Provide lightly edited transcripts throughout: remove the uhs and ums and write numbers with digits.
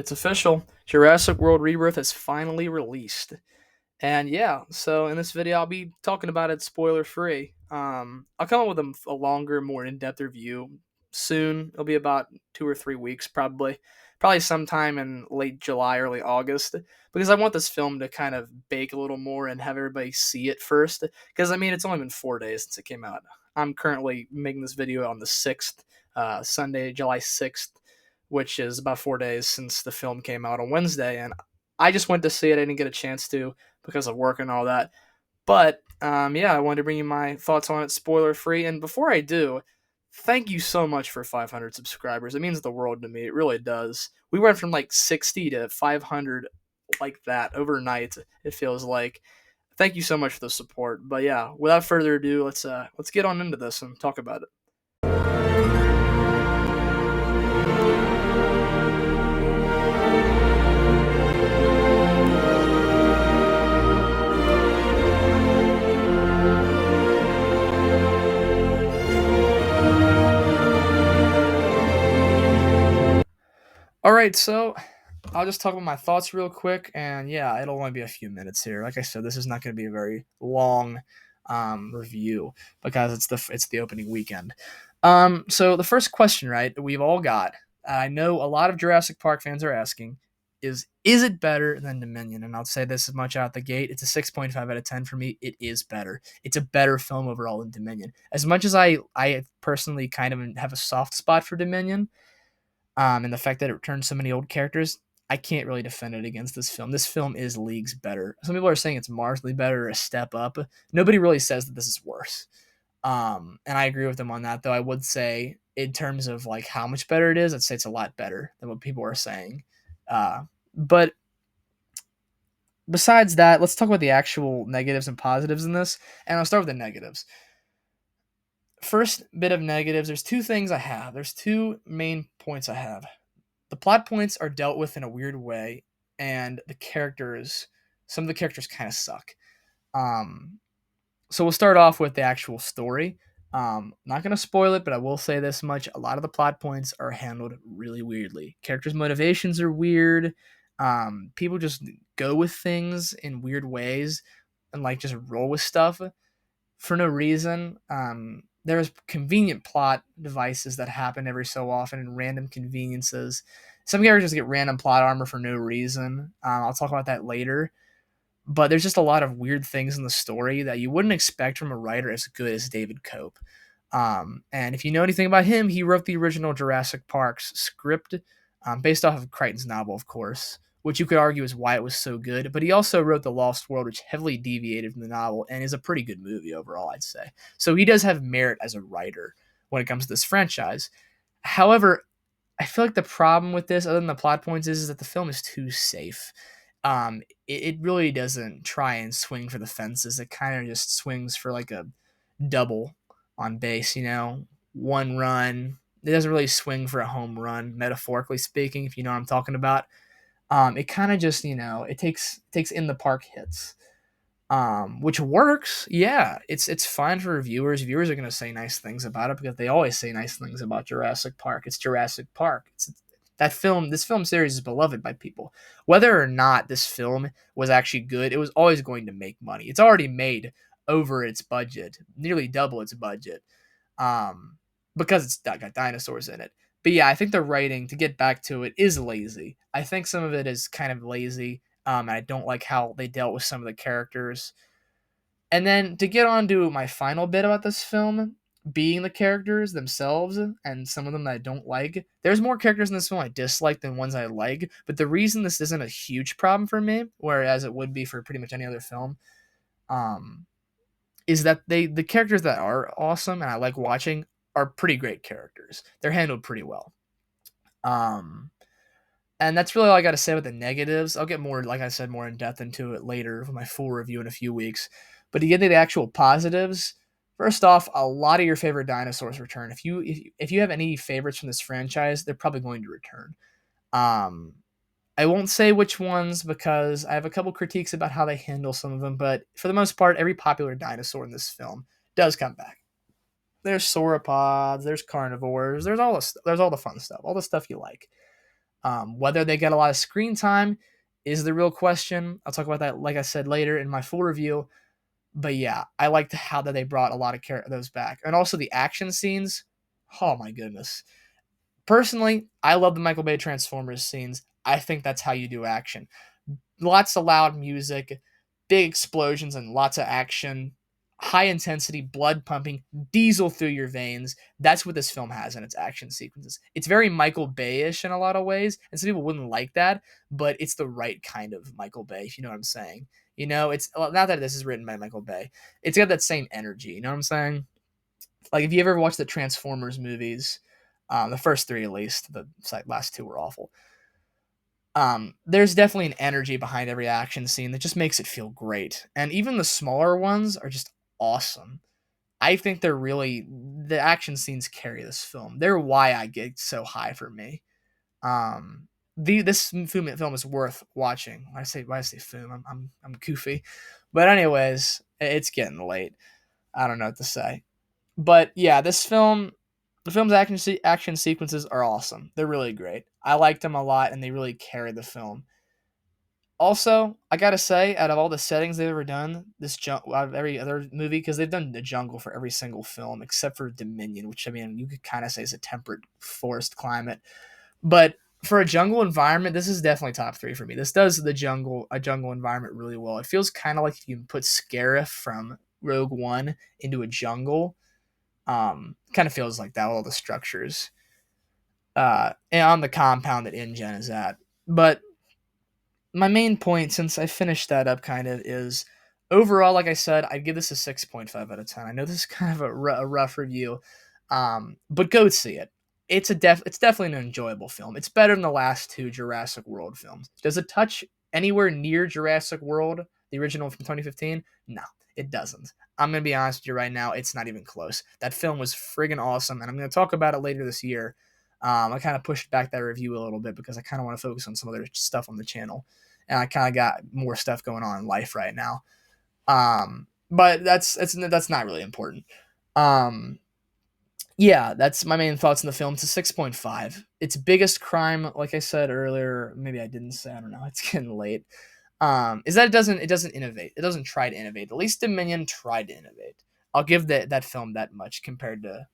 It's official. Jurassic World Rebirth is finally released. And yeah, so in this video, I'll be talking about it spoiler free. I'll come up with a longer, more in depth review soon. It'll be about 2 or 3 weeks, probably. Probably sometime in late July, early August, because I want this film to kind of bake a little more and have everybody see it first. Because, I mean, it's only been 4 days since it came out. I'm currently making this video on the 6th, Sunday, July 6th, which is about 4 days since the film came out on Wednesday. And I just went to see it. I didn't get a chance to because of work and all that. But yeah, I wanted to bring you my thoughts on it spoiler free. And before I do, thank you so much for 500 subscribers. It means the world to me. It really does. We went from like 60 to 500 like that overnight. It feels like. Thank you so much for the support. But yeah, without further ado, let's get on into this and talk about it. All right, so I'll just talk about my thoughts real quick, and yeah, it'll only be a few minutes here. Like I said, this is not going to be a very long review because it's the opening weekend. So the first question, right, that we've all got, I know a lot of Jurassic Park fans are asking, is it better than Dominion? And I'll say this as much out the gate: it's a 6.5 out of 10 for me. It is better. It's a better film overall than Dominion. As much as I personally kind of have a soft spot for Dominion, and the fact that it returns so many old characters, I can't really defend it against this film. This film is leagues better. Some people are saying it's marginally better or a step up. Nobody really says that this is worse. And I agree with them on that, though I would say in terms of like how much better it is, I'd say it's a lot better than what people are saying. But besides that, let's talk about the actual negatives and positives in this. And I'll start with the negatives. First bit of negatives, there's two things I have. There's two main points I have. The plot points are dealt with in a weird way, and some of the characters kind of suck. Um, so we'll start off with the actual story. Not going to spoil it, but I will say this much: a lot of the plot points are handled really weirdly. Characters' motivations are weird. People just go with things in weird ways and like just roll with stuff for no reason. There's convenient plot devices that happen every so often and random conveniences. Some characters get random plot armor for no reason. I'll talk about that later. But there's just a lot of weird things in the story that you wouldn't expect from a writer as good as David Cope. And if you know anything about him, he wrote the original Jurassic Park's script, based off of Crichton's novel, of course, which you could argue is why it was so good. But he also wrote The Lost World, which heavily deviated from the novel and is a pretty good movie overall, I'd say. So he does have merit as a writer when it comes to this franchise. However, I feel like the problem with this, other than the plot points, is that the film is too safe. It really doesn't try and swing for the fences. It kind of just swings for like a double on base, one run. It doesn't really swing for a home run, metaphorically speaking, if you know what I'm talking about. It kind of just, it takes in the park hits, which works. Yeah, it's fine for reviewers. Viewers are going to say nice things about it because they always say nice things about Jurassic Park. It's Jurassic Park. This film series is beloved by people. Whether or not this film was actually good, it was always going to make money. It's already made over its budget, nearly double its budget, because it's got dinosaurs in it. But yeah, I think the writing, to get back to it, is lazy. I think some of it is kind of lazy. And I don't like how they dealt with some of the characters. And then to get on to my final bit about this film, being the characters themselves, and some of them that I don't like. There's more characters in this film I dislike than ones I like, but the reason this isn't a huge problem for me, whereas it would be for pretty much any other film, um, is that the characters that are awesome and I like watching are pretty great characters. They're handled pretty well. Um, and that's really all I got to say with the negatives. I'll get more, like I said, more in depth into it later for my full review in a few weeks. But to get into the actual positives, first off, a lot of your favorite dinosaurs return. If you have any favorites from this franchise, they're probably going to return. Um, I won't say which ones because I have a couple critiques about how they handle some of them. But for the most part, every popular dinosaur in this film does come back. There's sauropods, there's carnivores, there's all the fun stuff, all the stuff you like. Whether they get a lot of screen time is the real question. I'll talk about that, like I said, later in my full review. But yeah, I liked how that they brought a lot of those back, and also the action scenes. Oh my goodness! Personally, I love the Michael Bay Transformers scenes. I think that's how you do action. Lots of loud music, big explosions, and lots of action. High intensity, blood pumping, diesel through your veins. That's what this film has in its action sequences. It's very Michael Bay-ish in a lot of ways, and some people wouldn't like that, but it's the right kind of Michael Bay, if you know what I'm saying. It's not that this is written by Michael Bay. It's got that same energy. You know what I'm saying? Like if you ever watched the Transformers movies, the first three at least, the last two were awful. There's definitely an energy behind every action scene that just makes it feel great, and even the smaller ones are just awesome. I think the action scenes carry this film. They're why I get so high for me. Um, this film is worth watching. When I say film, I'm goofy, but anyways, it's getting late. I don't know what to say. But yeah, the film's action sequences are awesome. They're really great. I liked them a lot, and they really carry the film. Also, I gotta say, out of all the settings they've ever done, out of every other movie, because they've done the jungle for every single film except for Dominion, which I mean you could kind of say is a temperate forest climate. But for a jungle environment, this is definitely top three for me. This does a jungle environment really well. It feels kind of like if you put Scarif from Rogue One into a jungle. Kind of feels like that with all the structures and on the compound that InGen is at. But my main point, since I finished that up, kind of is overall, like I said, I'd give this a 6.5 out of 10. I know this is kind of a rough review, but go see it. It's definitely an enjoyable film. It's better than the last two Jurassic World films. Does it touch anywhere near Jurassic World, the original from 2015? No, it doesn't. I'm gonna be honest with you right now. It's not even close. That film was friggin' awesome, and I'm gonna talk about it later this year. I kind of pushed back that review a little bit because I kind of want to focus on some other stuff on the channel, and I kind of got more stuff going on in life right now. But that's not really important. Um, yeah, that's my main thoughts on the film. It's a 6.5. Its biggest crime, like I said earlier, maybe I didn't say, I don't know, it's getting late. Is that it doesn't innovate. It doesn't try to innovate. At least Dominion tried to innovate. I'll give that film that much compared to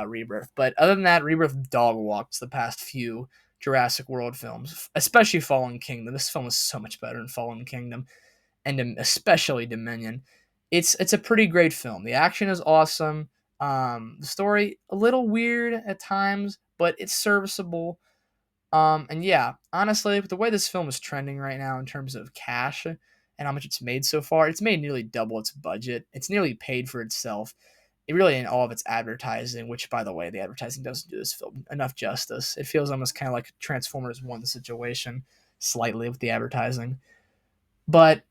Rebirth. But other than that, Rebirth dog walks the past few Jurassic World films, especially Fallen Kingdom. This film is so much better than Fallen Kingdom, and especially Dominion. It's a pretty great film. The action is awesome. The story a little weird at times, but it's serviceable. And yeah, honestly, with the way this film is trending right now in terms of cash and how much it's made so far, it's made nearly double its budget. It's nearly paid for itself. It really in all of its advertising, which by the way, the advertising doesn't do this film enough justice. It feels almost kind of like a Transformers One situation, slightly with the advertising. But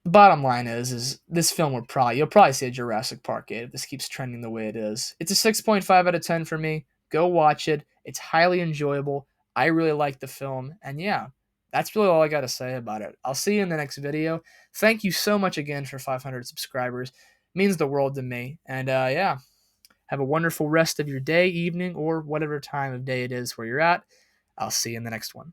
the bottom line is this film you'll probably see a Jurassic Park 8 if this keeps trending the way it is. It's a 6.5 out of 10 for me. Go watch it. It's highly enjoyable. I really like the film, and yeah, that's really all I got to say about it. I'll see you in the next video. Thank you so much again for 500 subscribers. It means the world to me. And yeah, have a wonderful rest of your day, evening, or whatever time of day it is where you're at. I'll see you in the next one.